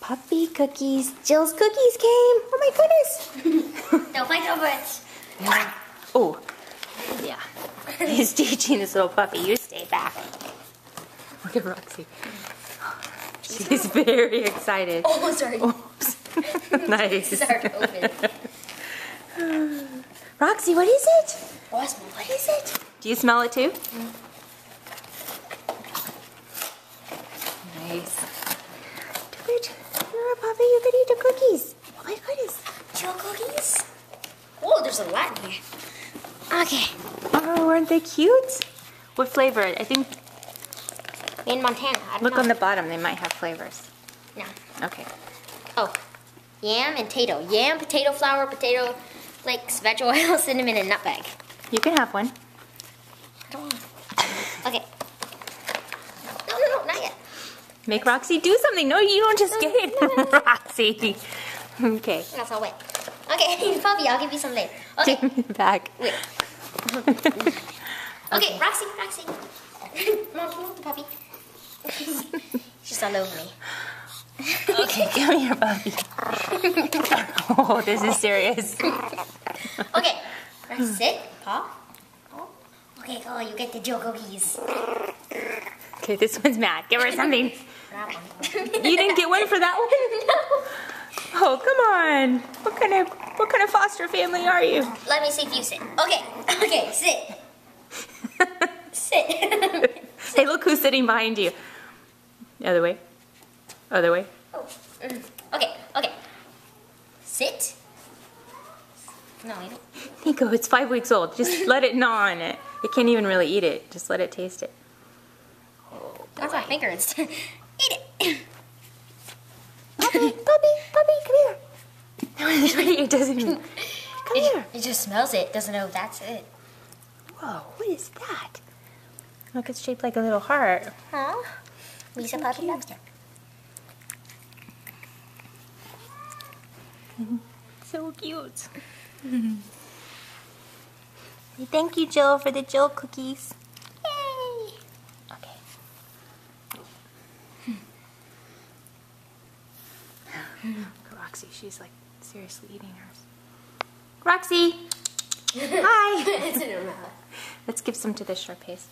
Puppy cookies. Jill's cookies came. Oh my goodness. Don't fight over it. Yeah. Oh, yeah. He's teaching this little puppy. You stay back. Look at Roxy. She's very excited. Oh, sorry. Oops. Nice. Sorry, open. Roxy, what is it? Oh, I smell What is it? Do you smell it too? Nice. Do it. You're a puppy. You can eat the cookies. Oh my goodness. Jill cookies? Oh, there's a lot in here. Okay. Oh, aren't they cute? What flavor? I think. In Montana. I don't Look know. on the bottom. They might have flavors. No. Okay. Oh. Yam and potato. Yam, potato flour, potato flakes, veg oil, cinnamon, and nutmeg. You can have one. I don't want it. Okay. No, not yet. Make Roxy do something. No, you don't just get it, Roxy. Okay. That's all wet. Okay, puppy, I'll give you some later. Okay. Give me the bag. Wait. Okay, Roxy. Mom, come on, puppy. She's all over me. Okay, come here, puppy. Oh, this is serious. Okay, Roxy, sit, paw. Oh. Okay, go, you get the Jill cookies. Okay, this one's mad. Give her something. That one. You didn't get one for that one? No. Oh, come on. What kind of foster family are you? Let me see if you sit. Okay, sit. Sit. Hey, look who's sitting behind you. The other way. Other way. Oh. Okay. Sit. No, you don't. Nico, it's 5 weeks old. Just let it gnaw on it. It can't even really eat it. Just let it taste it. That's my finger. Eat it. Puppy, come here. No, it's right. It doesn't even. Come here. It just smells it. Doesn't know that's it. Whoa, what is that? Look, it's shaped like a little heart. Huh? Lisa puppy loves it. So cute. Thank you, Jill, for the Jill cookies. Yay! Okay. Roxy, she's like seriously eating hers. Roxy! Hi! It's in her mouth. Let's give some to the Sharpays.